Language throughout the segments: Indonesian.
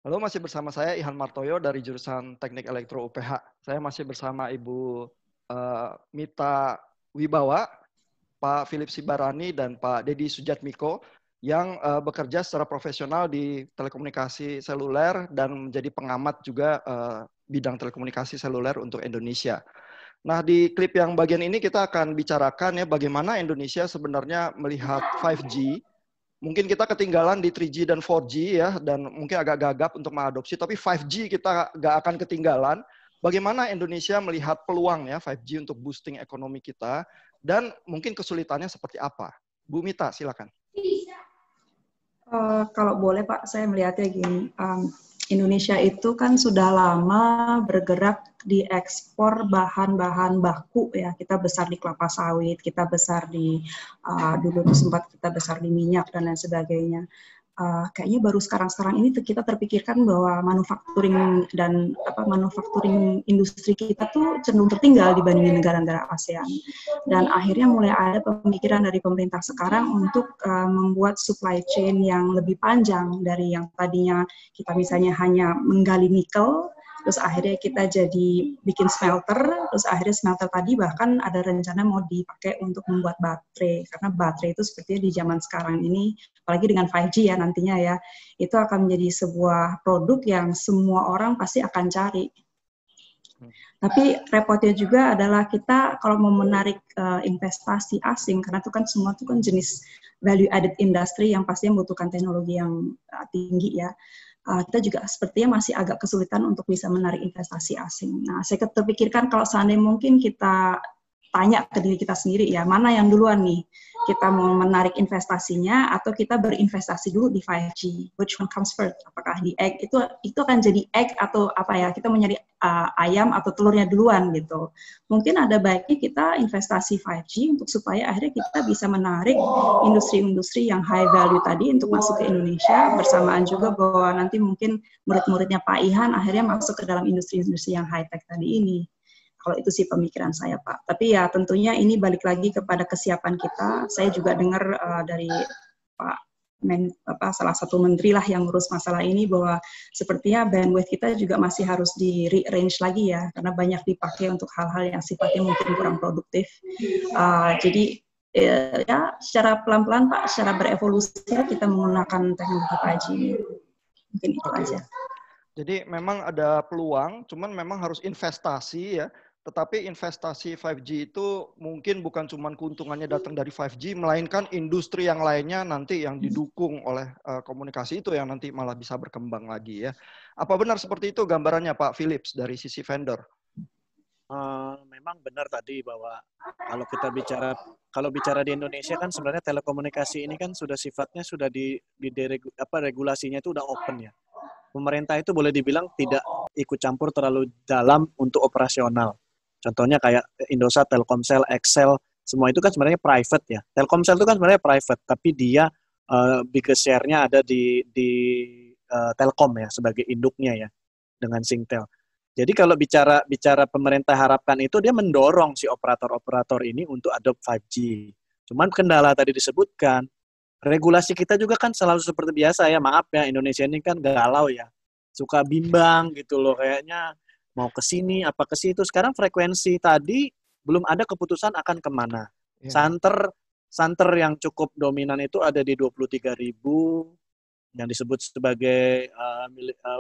Halo, masih bersama saya Ihan Martoyo dari jurusan Teknik Elektro UPH. Saya masih bersama Ibu Mita Wibawa, Pak Philip Sibarani, dan Pak Dedi Sujatmiko yang bekerja secara profesional di telekomunikasi seluler dan menjadi pengamat juga bidang telekomunikasi seluler untuk Indonesia. Nah, di klip yang bagian ini kita akan bicarakan ya bagaimana Indonesia sebenarnya melihat 5G. Mungkin kita ketinggalan di 3G dan 4G ya, dan mungkin agak gagap untuk mengadopsi, tapi 5G kita nggak akan ketinggalan. Bagaimana Indonesia melihat peluang ya 5G untuk boosting ekonomi kita, dan mungkin kesulitannya seperti apa? Bu Mita, silakan. Kalau boleh Pak, saya melihatnya gini, Indonesia itu kan sudah lama bergerak di ekspor bahan-bahan baku ya. Kita besar di kelapa sawit, kita besar di dulu tuh sempat kita besar di minyak dan lain sebagainya. Kayaknya baru sekarang-sekarang ini kita terpikirkan bahwa manufacturing industri kita tuh cenderung tertinggal dibandingin negara-negara ASEAN. Dan akhirnya mulai ada pemikiran dari pemerintah sekarang untuk membuat supply chain yang lebih panjang dari yang tadinya kita misalnya hanya menggali nikel, terus akhirnya kita jadi bikin smelter, terus akhirnya smelter tadi bahkan ada rencana mau dipakai untuk membuat baterai, karena baterai itu sepertinya di zaman sekarang ini, apalagi dengan 5G ya nantinya ya, itu akan menjadi sebuah produk yang semua orang pasti akan cari. Tapi repotnya juga adalah kita kalau mau menarik investasi asing, karena itu kan semua itu kan jenis value added industry yang pasti membutuhkan teknologi yang tinggi ya. Kita juga sepertinya masih agak kesulitan untuk bisa menarik investasi asing. Nah, saya terpikirkan kalau seandainya mungkin kita tanya ke diri kita sendiri ya, mana yang duluan nih? Kita mau menarik investasinya atau kita berinvestasi dulu di 5G? Which one comes first? Apakah di egg itu akan jadi egg atau apa ya? Kita mencari ayam atau telurnya duluan gitu. Mungkin ada baiknya kita investasi 5G untuk supaya akhirnya kita bisa menarik industri-industri yang high value tadi untuk masuk ke Indonesia, bersamaan juga bahwa nanti mungkin murid-muridnya Pak Ihan akhirnya masuk ke dalam industri-industri yang high tech tadi ini. Kalau itu sih pemikiran saya, Pak. Tapi ya tentunya ini balik lagi kepada kesiapan kita. Saya juga dengar dari Pak salah satu menteri lah yang ngurus masalah ini bahwa sepertinya bandwidth kita juga masih harus di rearrange lagi ya, karena banyak dipakai untuk hal-hal yang sifatnya mungkin kurang produktif. Jadi ya secara pelan-pelan Pak, secara berevolusi kita menggunakan teknologi 5G ini. Mungkin itu aja. Jadi memang ada peluang, cuman memang harus investasi ya. Tetapi investasi 5G itu mungkin bukan cuma keuntungannya datang dari 5G, melainkan industri yang lainnya nanti yang didukung oleh komunikasi itu yang nanti malah bisa berkembang lagi ya. Apa benar seperti itu gambarannya Pak Philips dari sisi vendor? Memang benar tadi bahwa kalau bicara di Indonesia kan sebenarnya telekomunikasi ini kan sudah sifatnya sudah regulasinya itu udah open ya. Pemerintah itu boleh dibilang tidak ikut campur terlalu dalam untuk operasional. Contohnya kayak Indosat, Telkomsel, Excel, semua itu kan sebenarnya private ya. Telkomsel itu kan sebenarnya private, tapi dia biggest share-nya ada di Telkom ya sebagai induknya ya dengan Singtel. Jadi kalau bicara pemerintah harapkan itu dia mendorong si operator-operator ini untuk adopt 5G. Cuman kendala tadi disebutkan, regulasi kita juga kan selalu seperti biasa ya, maaf ya, Indonesia ini kan galau ya. Suka bimbang gitu loh, kayaknya mau ke sini, apa ke situ. Sekarang frekuensi tadi belum ada keputusan akan kemana. Santer yang cukup dominan itu ada di 23.000, yang disebut sebagai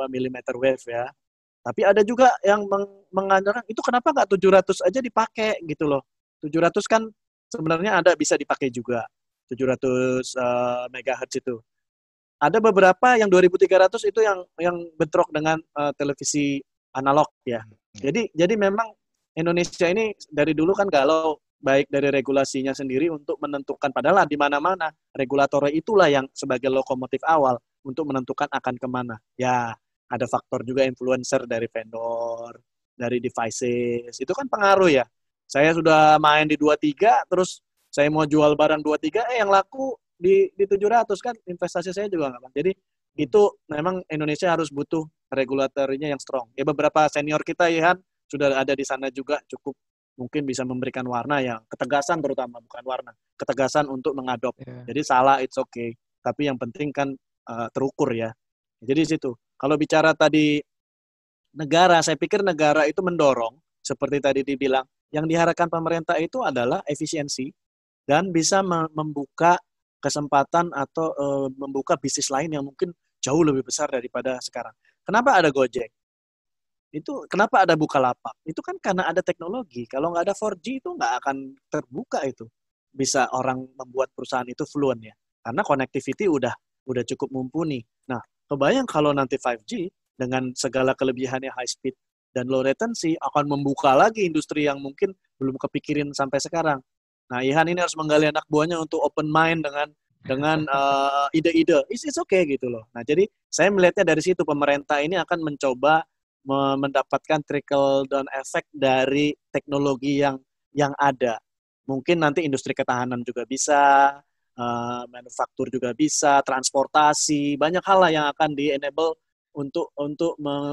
millimeter wave ya. Tapi ada juga yang mengandalkan, itu kenapa nggak 700 aja dipakai gitu loh. 700 kan sebenarnya ada bisa dipakai juga. 700 MHz itu. Ada beberapa yang 2300 itu yang bentrok dengan televisi analog ya. Jadi memang Indonesia ini dari dulu kan galau, baik dari regulasinya sendiri untuk menentukan, padahal di mana-mana regulatornya itulah yang sebagai lokomotif awal untuk menentukan akan kemana. Ya, ada faktor juga influencer dari vendor, dari devices, itu kan pengaruh ya. Saya sudah main di 23, terus saya mau jual barang 23, yang laku di 700 kan investasi saya juga nggak. Jadi itu memang Indonesia harus butuh regulatornya yang strong. Ya beberapa senior kita ya sudah ada di sana juga, cukup mungkin bisa memberikan warna yang ketegasan, terutama bukan warna, ketegasan untuk mengadop. Jadi salah it's okay, tapi yang penting kan terukur ya. Jadi situ. Kalau bicara tadi negara, saya pikir negara itu mendorong, seperti tadi dibilang, yang diharapkan pemerintah itu adalah efisiensi dan bisa membuka kesempatan atau membuka bisnis lain yang mungkin jauh lebih besar daripada sekarang. Kenapa ada Gojek? Itu kenapa ada Bukalapak? Itu kan karena ada teknologi. Kalau nggak ada 4G itu nggak akan terbuka itu. Bisa orang membuat perusahaan itu fluent ya. Karena connectivity udah cukup mumpuni. Nah, kebayang kalau nanti 5G dengan segala kelebihannya high speed dan low latency akan membuka lagi industri yang mungkin belum kepikirin sampai sekarang. Nah, Ihan ini harus menggali anak buahnya untuk open mind dengan ide-ide. It's okay gitu loh. Nah, jadi saya melihatnya dari situ pemerintah ini akan mencoba mendapatkan trickle down effect dari teknologi yang ada. Mungkin nanti industri ketahanan juga bisa, manufaktur juga bisa, transportasi, banyak hal lah yang akan di-enable untuk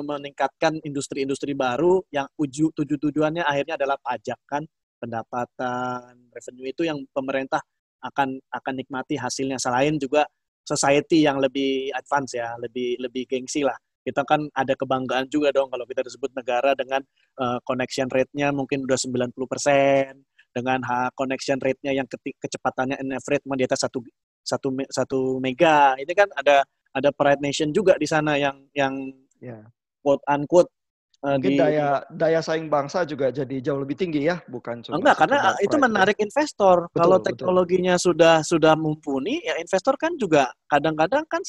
meningkatkan industri-industri baru yang tujuannya akhirnya adalah pajak kan, pendapatan, revenue itu yang pemerintah akan nikmati hasilnya. Selain juga society yang lebih advance ya, lebih gengsi lah. Kita kan ada kebanggaan juga dong kalau kita disebut negara dengan connection rate-nya mungkin udah 90%, dengan connection rate-nya yang kecepatannya in average di atas 1 mega. Ini kan ada pride nation juga di sana yang quote unquote mungkin daya saing bangsa juga jadi jauh lebih tinggi ya, bukan cuma enggak, karena itu menarik investor. Betul, kalau teknologinya sudah mumpuni, ya investor kan juga kadang-kadang kan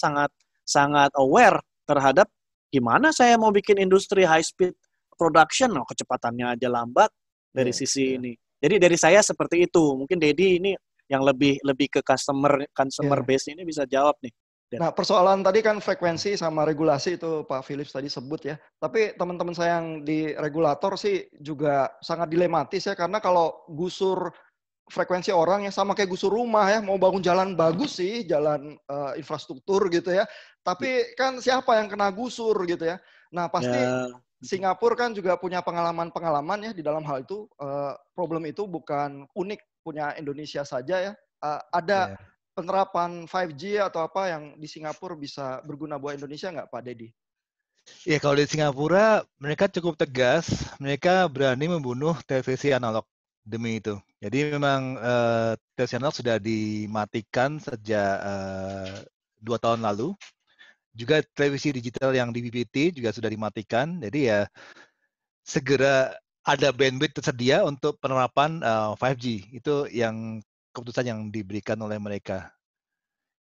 sangat aware terhadap gimana saya mau bikin industri high speed production, kecepatannya aja lambat dari sisi ini. Jadi dari saya seperti itu. Mungkin Dedi ini yang lebih ke customer base ini bisa jawab nih. Nah, persoalan tadi kan frekuensi sama regulasi itu Pak Philips tadi sebut ya. Tapi teman-teman saya yang di regulator sih juga sangat dilematis ya, karena kalau gusur frekuensi orang yang sama kayak gusur rumah ya, mau bangun jalan bagus sih, jalan infrastruktur gitu ya. Tapi kan siapa yang kena gusur gitu ya. Nah, pasti Singapura kan juga punya pengalaman-pengalaman ya di dalam hal itu. Problem itu bukan unik punya Indonesia saja ya. Ada penerapan 5G atau apa yang di Singapura bisa berguna buat Indonesia nggak, Pak Dedi? Ya, kalau di Singapura mereka cukup tegas. Mereka berani membunuh televisi analog demi itu. Jadi memang televisi analog sudah dimatikan sejak 2 tahun lalu. Juga televisi digital yang di BBT juga sudah dimatikan. Jadi ya segera ada bandwidth tersedia untuk penerapan 5G. Itu yang keputusan yang diberikan oleh mereka.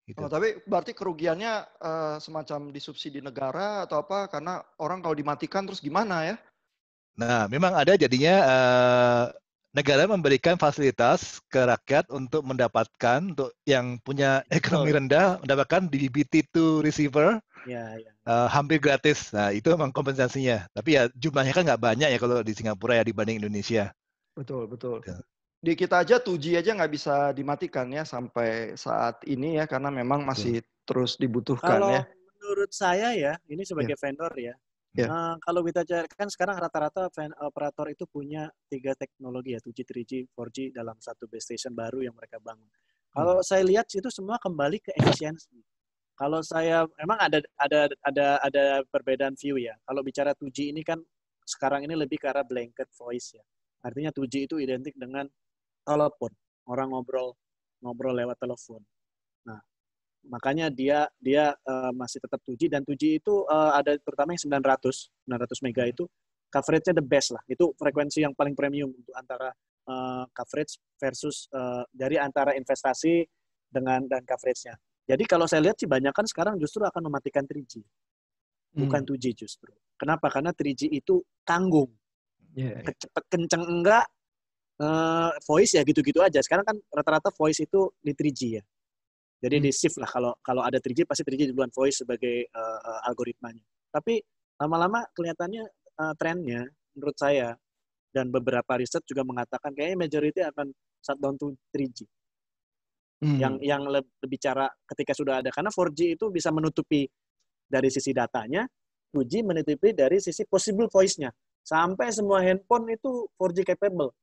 Gitu. Tapi berarti kerugiannya semacam disubsidi negara atau apa? Karena orang kalau dimatikan terus gimana ya? Nah, memang ada jadinya negara memberikan fasilitas ke rakyat untuk mendapatkan, untuk yang punya ekonomi rendah, mendapatkan DVB-T2 receiver hampir gratis. Nah, itu memang kompensasinya. Tapi ya jumlahnya kan nggak banyak ya kalau di Singapura ya dibanding Indonesia. Betul. Di kita aja 2G aja nggak bisa dimatikan ya sampai saat ini ya, karena memang masih terus dibutuhkan kalau ya. Menurut saya ya, ini sebagai vendor ya, kalau kita cari kan sekarang rata-rata operator itu punya 3 teknologi ya, 2G, 3G, 4G dalam satu base station baru yang mereka bangun. Kalau saya lihat itu semua kembali ke efisiensi. Kalau saya memang ada perbedaan view ya. Kalau bicara 2G ini kan sekarang ini lebih ke arah blanket voice ya. Artinya 2G itu identik dengan telepon, orang ngobrol lewat telepon. Nah, makanya dia masih tetap 2G, dan 2G itu ada terutama yang 900 mega itu coverage-nya the best lah. Itu frekuensi yang paling premium untuk antara coverage versus dari antara investasi dan coverage-nya. Jadi kalau saya lihat sih banyak kan sekarang justru akan mematikan 3G. Bukan 2G justru. Kenapa? Karena 3G itu tanggung. Cepet kenceng enggak, voice ya gitu-gitu aja. Sekarang kan rata-rata voice itu di 3G ya. Jadi di shift lah, kalau ada 3G pasti 3G duluan voice sebagai algoritmanya. Tapi lama-lama kelihatannya trennya menurut saya dan beberapa riset juga mengatakan kayaknya majority akan shutdown to 3G. Yang lebih cara ketika sudah ada, karena 4G itu bisa menutupi dari sisi datanya, 2G menutupi dari sisi possible voice-nya. Sampai semua handphone itu 4G capable.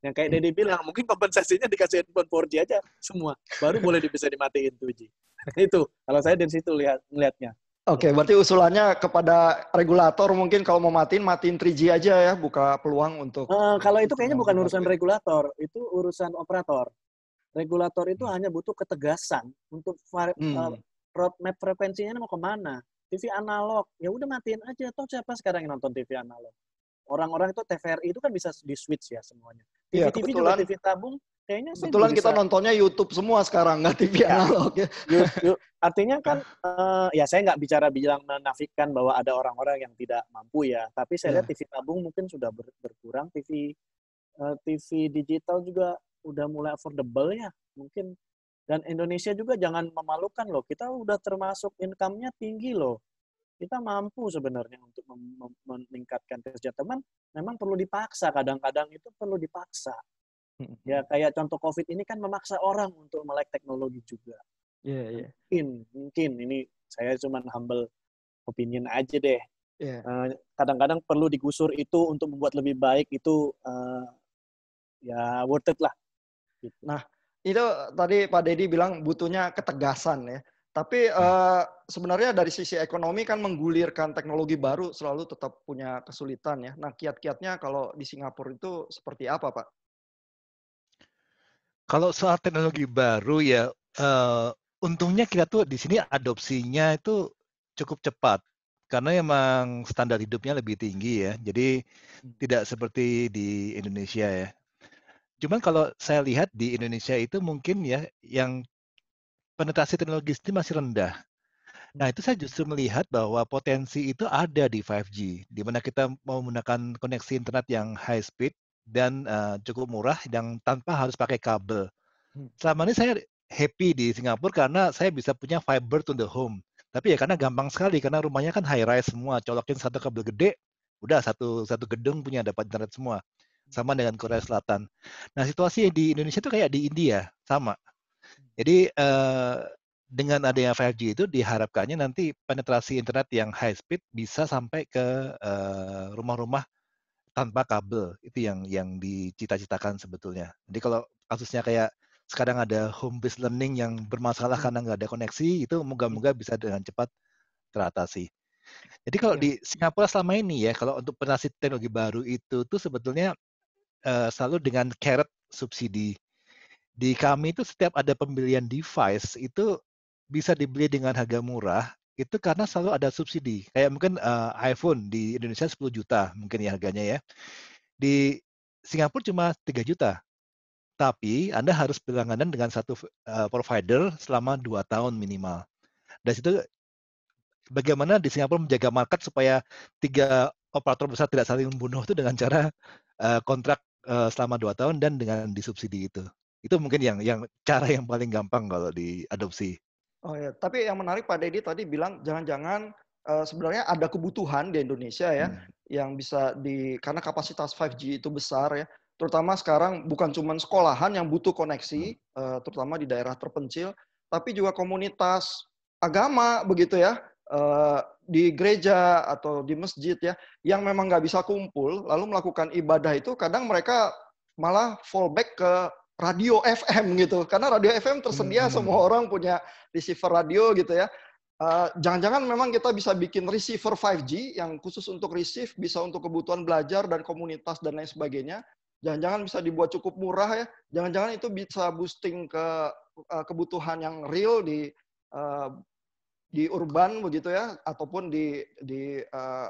Yang kayak Dedi bilang, mungkin kompensasinya dikasih handphone 4G aja semua. Baru boleh bisa dimatiin 2G. Itu, kalau saya dari situ melihatnya. Oke, berarti usulannya kepada regulator mungkin kalau mau matiin 3G aja ya, buka peluang untuk Kalau itu kayaknya bukan teknologi urusan baru ya. regulator, itu urusan operator. Regulator itu Hmm. hanya butuh ketegasan untuk roadmap frekuensinya mau kemana. TV analog, ya udah matiin aja. Toh siapa sekarang yang nonton TV analog? Orang-orang itu TVRI itu kan bisa di switch ya semuanya. Iya, TV-TV juga TV tabung, kayaknya sih kebetulan kita bisa. nontonnya YouTube semua sekarang, nggak TV Ya, analog ya. artinya kan, ya saya nggak bilang menafikan bahwa ada orang-orang yang tidak mampu ya. Tapi saya lihat Iya. TV tabung mungkin sudah berkurang. TV digital juga udah mulai affordable ya mungkin. Dan Indonesia juga jangan memalukan loh, kita udah termasuk income-nya tinggi loh. Kita mampu sebenarnya untuk meningkatkan kesejahteraan. Memang perlu dipaksa, kadang-kadang itu perlu dipaksa. Ya kayak contoh COVID ini kan memaksa orang untuk melek teknologi juga. Iya. Mungkin ini saya cuma humble opinion aja deh. Iya. Kadang-kadang perlu digusur itu untuk membuat lebih baik itu ya worth it lah. Gitu. Nah, itu tadi Pak Dedi bilang butuhnya ketegasan ya. Tapi sebenarnya dari sisi ekonomi kan menggulirkan teknologi baru selalu tetap punya kesulitan ya. Nah, kiat-kiatnya kalau di Singapura itu seperti apa, Pak? Kalau soal teknologi baru ya, untungnya kita tuh di sini adopsinya itu cukup cepat. Karena emang standar hidupnya lebih tinggi ya. Jadi tidak seperti di Indonesia ya. Cuman kalau saya lihat di Indonesia itu mungkin ya yang penetrasi teknologi ini masih rendah. Nah, itu saya justru melihat bahwa potensi itu ada di 5G, di mana kita mau menggunakan koneksi internet yang high speed dan cukup murah yang tanpa harus pakai kabel. Selama ini saya happy di Singapura karena saya bisa punya fiber to the home. Tapi ya karena gampang sekali, karena rumahnya kan high rise semua, colokin satu kabel gede, udah satu gedung punya dapat internet semua. Sama dengan Korea Selatan. Nah, situasi di Indonesia itu kayak di India, sama. Jadi dengan adanya 5G itu diharapkannya nanti penetrasi internet yang high speed bisa sampai ke rumah-rumah tanpa kabel. Itu yang dicita-citakan sebetulnya. Jadi kalau kasusnya kayak sekarang ada home based learning yang bermasalah karena nggak ada koneksi, itu moga-moga bisa dengan cepat teratasi. Jadi kalau di Singapura selama ini ya, kalau untuk penetrasi teknologi baru itu tuh sebetulnya selalu dengan carrot subsidi. Di kami itu setiap ada pembelian device itu bisa dibeli dengan harga murah itu karena selalu ada subsidi. Kayak mungkin iPhone di Indonesia 10 juta mungkin ya harganya ya. Di Singapura cuma 3 juta. Tapi Anda harus berlangganan dengan satu provider selama 2 tahun minimal. Dan itu bagaimana di Singapura menjaga market supaya 3 operator besar tidak saling membunuh itu dengan cara kontrak selama 2 tahun dan dengan disubsidi itu. Itu mungkin yang cara yang paling gampang kalau diadopsi. Oh ya, tapi yang menarik Pak Dedi tadi bilang jangan-jangan sebenarnya ada kebutuhan di Indonesia ya yang bisa karena kapasitas 5G itu besar ya. Terutama sekarang bukan cuma sekolahan yang butuh koneksi, terutama di daerah terpencil, tapi juga komunitas agama begitu ya, di gereja atau di masjid ya, yang memang nggak bisa kumpul, lalu melakukan ibadah itu kadang mereka malah fallback ke radio FM gitu, karena radio FM tersedia, semua orang punya receiver radio gitu ya. Jangan-jangan memang kita bisa bikin receiver 5G yang khusus untuk receive, bisa untuk kebutuhan belajar dan komunitas dan lain sebagainya. Jangan-jangan bisa dibuat cukup murah ya. Jangan-jangan itu bisa boosting ke kebutuhan yang real di urban begitu ya, ataupun di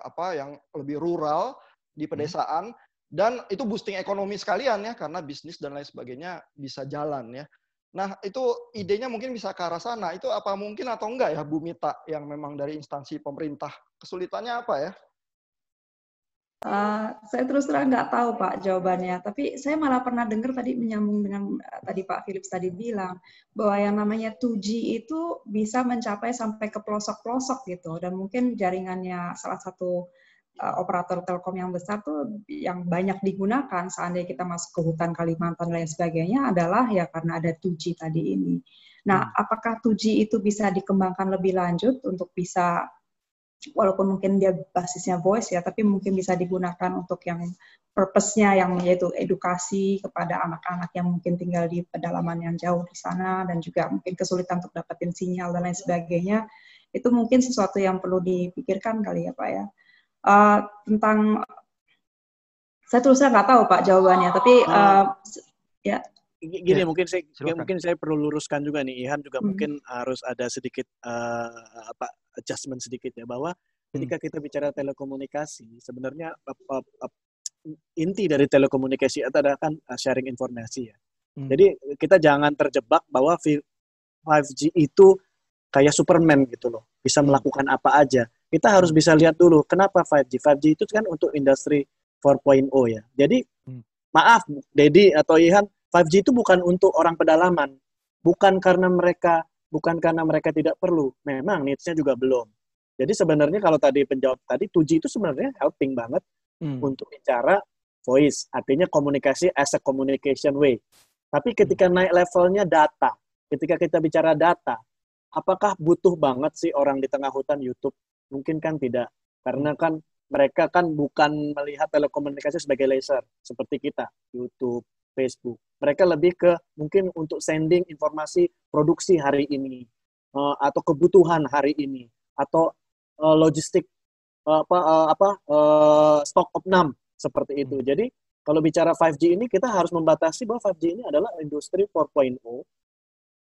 apa yang lebih rural di pedesaan. Dan itu boosting ekonomi sekalian ya, karena bisnis dan lain sebagainya bisa jalan ya. Nah, itu idenya mungkin bisa ke arah sana. Itu apa mungkin atau enggak ya, Bu Mita, yang memang dari instansi pemerintah? Kesulitannya apa ya? Saya terus terang nggak tahu Pak jawabannya, tapi saya malah pernah dengar tadi menyambung dengan tadi Pak Philips tadi bilang bahwa yang namanya 2G itu bisa mencapai sampai ke pelosok-pelosok gitu, dan mungkin jaringannya salah satu operator telkom yang besar tuh yang banyak digunakan seandainya kita masuk ke hutan Kalimantan dan lain sebagainya adalah ya karena ada 2G tadi ini. Nah, apakah 2G itu bisa dikembangkan lebih lanjut untuk bisa, walaupun mungkin dia basisnya voice ya, tapi mungkin bisa digunakan untuk yang purpose-nya yang yaitu edukasi kepada anak-anak yang mungkin tinggal di pedalaman yang jauh di sana dan juga mungkin kesulitan untuk dapetin sinyal dan lain sebagainya. Itu mungkin sesuatu yang perlu dipikirkan kali ya Pak ya. Tentang saya terus nggak tahu Pak jawabannya, tapi ya. Gini, Ya, mungkin saya perlu luruskan juga nih, Ihan juga mungkin harus ada sedikit adjustment sedikit ya, bahwa ketika kita bicara telekomunikasi, sebenarnya inti dari telekomunikasi itu adalah kan sharing informasi ya. Jadi kita jangan terjebak bahwa 5G itu kayak Superman gitu loh, bisa melakukan apa aja. Kita harus bisa lihat dulu kenapa 5G. 5G itu kan untuk industri 4.0 ya. Jadi maaf Dedi atau Ihan, 5G itu bukan untuk orang pedalaman, bukan karena mereka tidak perlu. Memang needs-nya juga belum. Jadi sebenarnya kalau tadi penjawab tadi 2G itu sebenarnya helping banget untuk bicara voice, artinya komunikasi as a communication way. Tapi ketika naik levelnya data, ketika kita bicara data, apakah butuh banget sih orang di tengah hutan YouTube? Mungkin kan tidak, karena kan mereka kan bukan melihat telekomunikasi sebagai laser seperti kita, YouTube, Facebook. Mereka lebih ke mungkin untuk sending informasi produksi hari ini, atau kebutuhan hari ini, atau logistik stok opnam seperti itu. Jadi kalau bicara 5G ini kita harus membatasi bahwa 5G ini adalah industri 4.0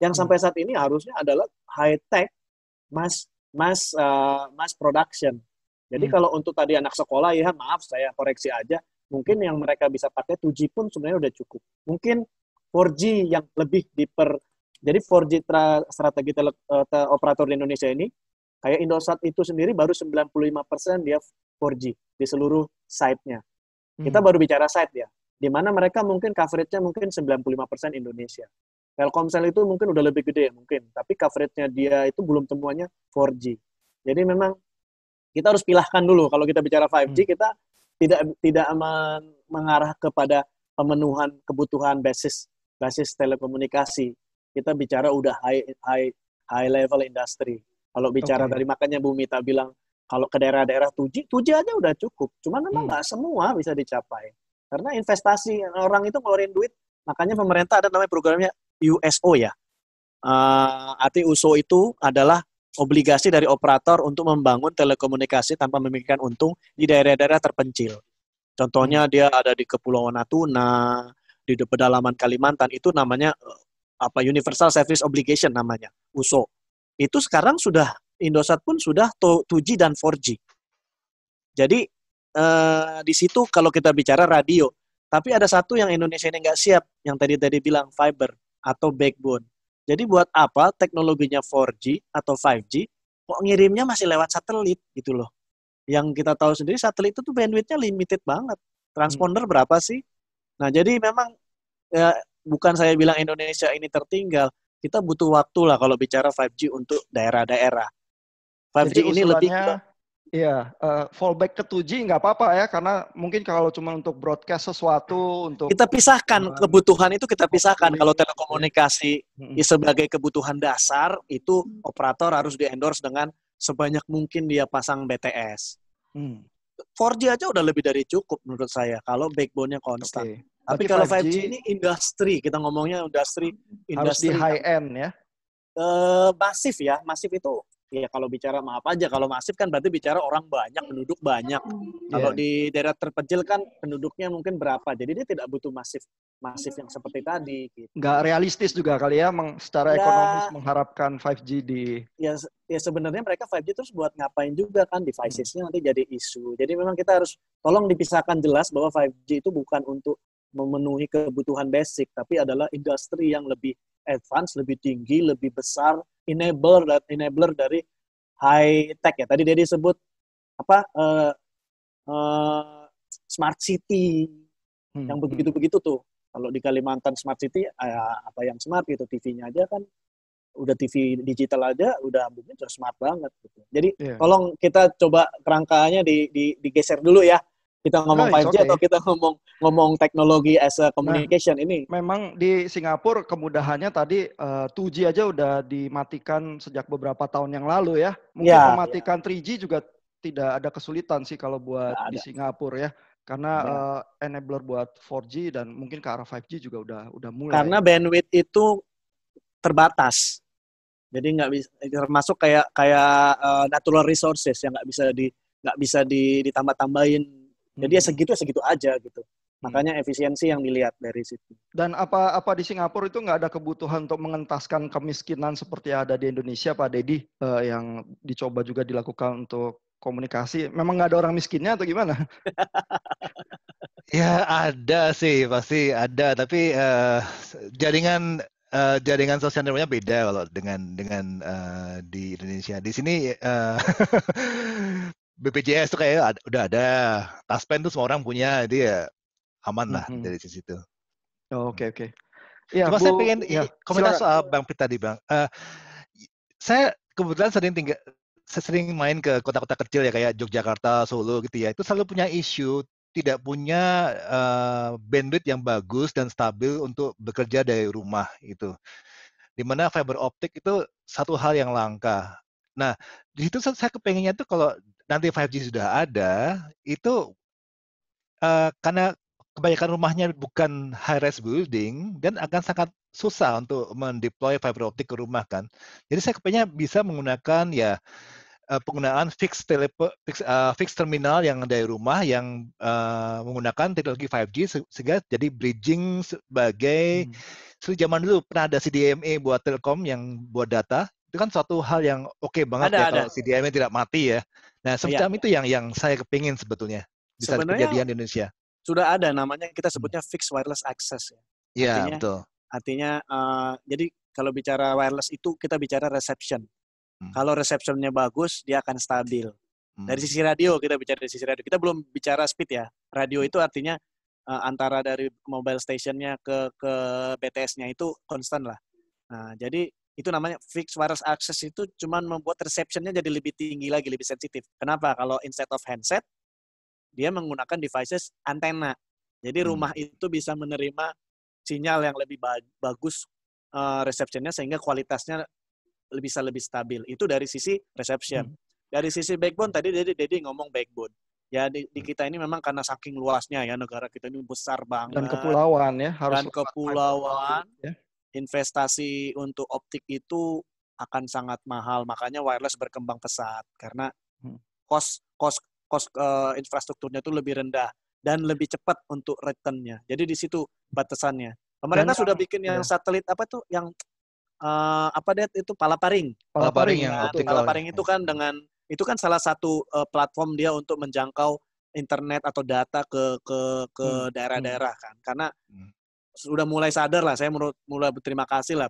yang sampai saat ini harusnya adalah high tech mass production. Jadi kalau untuk tadi anak sekolah ya maaf saya koreksi aja, mungkin yang mereka bisa pakai 2G pun sebenarnya udah cukup. Mungkin 4G yang lebih jadi 4G strategi operator di Indonesia ini kayak Indosat itu sendiri baru 95% dia 4G di seluruh site-nya. Kita baru bicara site ya, di mana mereka mungkin coverage-nya mungkin 95% Indonesia. Telkomsel itu mungkin udah lebih gede mungkin, tapi coverage-nya dia itu belum semuanya 4G. Jadi memang kita harus pilahkan dulu kalau kita bicara 5G, kita tidak mengarah kepada pemenuhan kebutuhan basis telekomunikasi. Kita bicara udah high level industry. Kalau bicara tadi makanya Bu Mita bilang kalau ke daerah-daerah 2G aja udah cukup. Cuman memang nggak semua bisa dicapai. Karena investasi orang itu ngeluarin duit, makanya pemerintah ada namanya programnya USO ya. Arti USO itu adalah obligasi dari operator untuk membangun telekomunikasi tanpa memikirkan untung di daerah-daerah terpencil. Contohnya dia ada di Kepulauan Natuna, di pedalaman Kalimantan, itu namanya Universal Service Obligation namanya, USO. Itu sekarang sudah Indosat pun sudah 2G dan 4G. Jadi di situ kalau kita bicara radio, tapi ada satu yang Indonesia ini nggak siap, yang tadi bilang fiber atau backbone. Jadi buat apa teknologinya 4G atau 5G, kok ngirimnya masih lewat satelit gitu loh. Yang kita tahu sendiri satelit itu tuh bandwidth-nya limited banget. Transponder berapa sih? Nah jadi memang ya, bukan saya bilang Indonesia ini tertinggal, kita butuh waktu lah kalau bicara 5G untuk daerah-daerah. 5G Jadi ini lebih ke fallback ke 2G nggak apa-apa ya, karena mungkin kalau cuma untuk broadcast sesuatu, untuk kita pisahkan kebutuhan itu kita pisahkan. Kalau telekomunikasi sebagai kebutuhan dasar itu operator harus di-endorse dengan sebanyak mungkin dia pasang BTS. 4G aja udah lebih dari cukup menurut saya kalau backbone-nya konstan. Tapi kalau 5G ini industri, kita ngomongnya industri harus di high end ya. Masif ya, masif itu ya kalau bicara maaf aja, kalau masif kan berarti bicara orang banyak, penduduk banyak. Kalau di daerah terpencil kan penduduknya mungkin berapa, jadi dia tidak butuh masif yang seperti tadi. Gitu. Nggak realistis juga kali ya, secara ekonomis mengharapkan 5G di... Ya sebenarnya mereka 5G terus buat ngapain juga kan, devices-nya nanti jadi isu. Jadi memang kita harus tolong dipisahkan jelas bahwa 5G itu bukan untuk memenuhi kebutuhan basic, tapi adalah industri yang lebih advance, lebih tinggi, lebih besar, enabler dari high tech ya. Tadi dia disebut smart city yang begitu-begitu tuh. Kalau di Kalimantan smart city apa yang smart gitu, TV-nya aja kan udah TV digital aja udah mungkin sudah smart banget gitu. Jadi tolong kita coba kerangkanya digeser dulu ya. Kita ngomong 5G atau kita ngomong teknologi as a communication ini. Memang di Singapura kemudahannya tadi 2G aja udah dimatikan sejak beberapa tahun yang lalu ya. Mungkin mematikan 3G juga tidak ada kesulitan sih kalau buat di Singapura ya. Karena enabler buat 4G dan mungkin ke arah 5G juga udah mulai. Karena bandwidth itu terbatas. Jadi nggak bisa, termasuk kayak natural resources yang nggak bisa ditambah-tambahin. Jadi ya segitu aja gitu. Makanya efisiensi yang dilihat dari situ. Dan apa di Singapura itu nggak ada kebutuhan untuk mengentaskan kemiskinan seperti ada di Indonesia, Pak Dedi, yang dicoba juga dilakukan untuk komunikasi. Memang nggak ada orang miskinnya atau gimana? Ya ada sih, pasti ada. Tapi jaringan sosial networknya beda kalau dengan di Indonesia. Di sini BPJS tuh kayak udah ada, Taspen tuh semua orang punya, dia aman lah dari sisi itu. Oke. Ya, Cuma saya pengen komentar silakan. soal Bang Pit tadi, Bang. Saya kebetulan sering main ke kota-kota kecil ya kayak Yogyakarta, Solo gitu ya. Itu selalu punya isu tidak punya bandwidth yang bagus dan stabil untuk bekerja dari rumah itu. Di mana fiber optik itu satu hal yang langka. Nah, di situ saya kepengennya tuh kalau nanti 5G sudah ada, itu karena kebanyakan rumahnya bukan high-rise building dan akan sangat susah untuk mendeploy fiber optik ke rumah kan. Jadi saya kepengennya bisa menggunakan penggunaan fixed terminal yang dari rumah yang menggunakan teknologi 5G sehingga jadi bridging sebagai seperti zaman dulu pernah ada CDMA buat Telkom yang buat data. Itu kan suatu hal yang oke banget kalau CDMA tidak mati ya. Nah, semacam itu yang saya kepingin sebetulnya bisa kejadian di Indonesia. Sudah ada namanya, kita sebutnya fixed wireless access ya. Iya, betul. Artinya jadi kalau bicara wireless itu kita bicara reception. Kalau receptionnya bagus, dia akan stabil. Dari sisi radio, kita bicara dari sisi radio. Kita belum bicara speed ya. Radio itu artinya antara dari mobile stationnya ke BTS-nya itu konstan lah. Nah, jadi itu namanya fixed wireless access, itu cuman membuat receptionnya jadi lebih tinggi lagi, lebih sensitif. Kenapa? Kalau instead of handset, dia menggunakan devices antena. Jadi rumah itu bisa menerima sinyal yang lebih bagus receptionnya sehingga kualitasnya bisa lebih stabil. Itu dari sisi reception. Dari sisi backbone, tadi Dedi ngomong backbone. Ya di kita ini memang karena saking luasnya ya, negara kita ini besar banget. Dan kepulauan ya. Dan kepulauan, investasi untuk optik itu akan sangat mahal. Makanya wireless berkembang pesat. Karena cost infrastrukturnya itu lebih rendah. Dan lebih cepat untuk return-nya. Jadi di situ batasannya. Pemerintah sudah bikin yang satelit apa tuh, yang itu palaparing. Palaparing itu kan itu kan salah satu platform dia untuk menjangkau internet atau data ke daerah-daerah kan. Karena sudah mulai sadar lah, saya mulai berterima kasih lah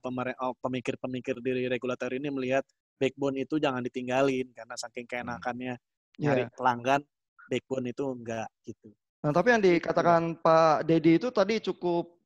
pemikir-pemikir di regulator ini melihat backbone itu jangan ditinggalin karena saking keenakannya nyari pelanggan, backbone itu enggak gitu. Nah, tapi yang dikatakan Pak Dedi itu tadi cukup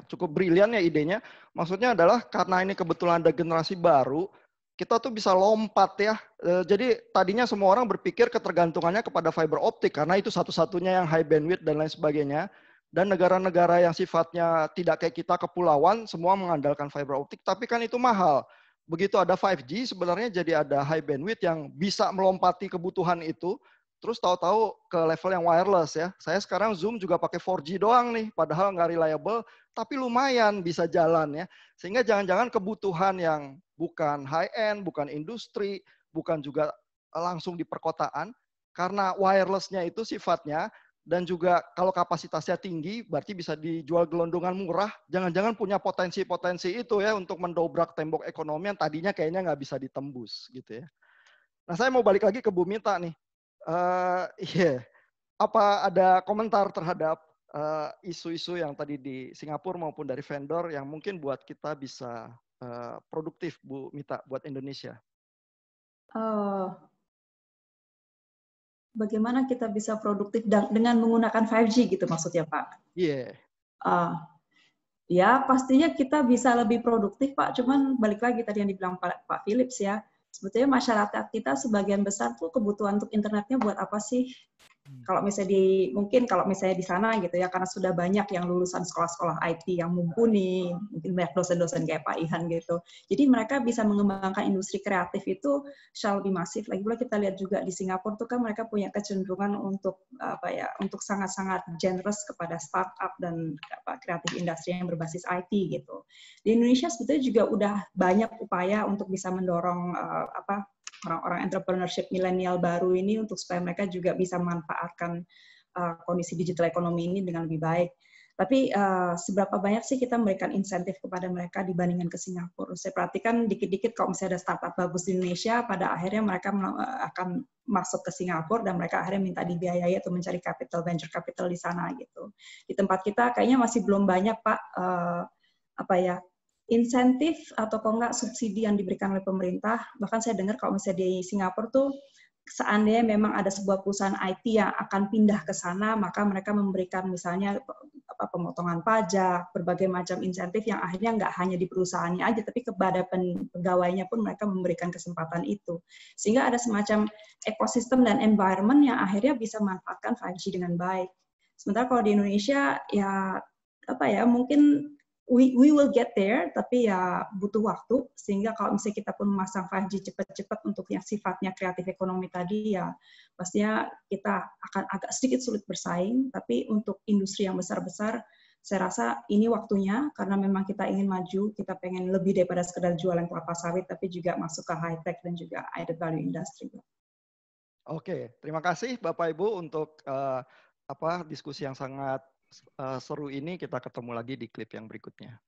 cukup brilian ya idenya. Maksudnya adalah karena ini kebetulan ada generasi baru, kita tuh bisa lompat ya. Jadi tadinya semua orang berpikir ketergantungannya kepada fiber optik karena itu satu-satunya yang high bandwidth dan lain sebagainya. Dan negara-negara yang sifatnya tidak kayak kita kepulauan semua mengandalkan fiber optik, tapi kan itu mahal. Begitu ada 5G sebenarnya jadi ada high bandwidth yang bisa melompati kebutuhan itu. Terus tahu-tahu ke level yang wireless ya. Saya sekarang Zoom juga pakai 4G doang nih, padahal nggak reliable, tapi lumayan bisa jalan ya. Sehingga jangan-jangan kebutuhan yang bukan high-end, bukan industri, bukan juga langsung di perkotaan, karena wireless-nya itu sifatnya, dan juga kalau kapasitasnya tinggi, berarti bisa dijual gelondongan murah, jangan-jangan punya potensi-potensi itu ya untuk mendobrak tembok ekonomi yang tadinya kayaknya nggak bisa ditembus gitu ya. Nah saya mau balik lagi ke Bu Mita nih. Apa ada komentar terhadap isu-isu yang tadi di Singapura maupun dari vendor yang mungkin buat kita bisa produktif, Bu Mita, buat Indonesia? Bagaimana kita bisa produktif dengan menggunakan 5G gitu maksudnya Pak? Iya. Ya pastinya kita bisa lebih produktif Pak. Cuman balik lagi tadi yang dibilang Pak Philips ya. Sebetulnya masyarakat kita sebagian besar tuh kebutuhan untuk internetnya buat apa sih? Kalau misalnya mungkin kalau misalnya di sana gitu ya, karena sudah banyak yang lulusan sekolah-sekolah IT yang mumpuni, mungkin banyak dosen-dosen kayak Pak Ihan gitu. Jadi mereka bisa mengembangkan industri kreatif itu secara lebih masif. Lagi pula kita lihat juga di Singapura tuh kan mereka punya kecenderungan untuk untuk sangat-sangat generous kepada startup dan kreatif industri yang berbasis IT gitu. Di Indonesia sebetulnya juga udah banyak upaya untuk bisa mendorong orang-orang entrepreneurship milenial baru ini untuk supaya mereka juga bisa memanfaatkan kondisi digital ekonomi ini dengan lebih baik. Tapi seberapa banyak sih kita memberikan insentif kepada mereka dibandingkan ke Singapura? Saya perhatikan dikit-dikit kalau misalnya ada startup bagus di Indonesia, pada akhirnya mereka akan masuk ke Singapura dan mereka akhirnya minta dibiayai atau mencari capital, venture capital di sana gitu. Di tempat kita kayaknya masih belum banyak Pak insentif atau kok enggak subsidi yang diberikan oleh pemerintah. Bahkan saya dengar kalau misalnya di Singapura tuh seandainya memang ada sebuah perusahaan IT yang akan pindah ke sana, maka mereka memberikan misalnya pemotongan pajak, berbagai macam insentif yang akhirnya nggak hanya di perusahaannya aja, tapi kepada pegawainya pun mereka memberikan kesempatan itu. Sehingga ada semacam ekosistem dan environment yang akhirnya bisa memanfaatkan 5G dengan baik. Sementara kalau di Indonesia ya mungkin we will get there, tapi ya butuh waktu, sehingga kalau misalnya kita pun memasang 5G cepat-cepat untuk yang sifatnya kreatif ekonomi tadi, ya pastinya kita akan agak sedikit sulit bersaing, tapi untuk industri yang besar-besar, saya rasa ini waktunya, karena memang kita ingin maju, kita pengen lebih daripada sekedar jualan kelapa sawit, tapi juga masuk ke high-tech dan juga added value industry. Oke, terima kasih Bapak Ibu untuk diskusi yang sangat seru ini. Kita ketemu lagi di klip yang berikutnya.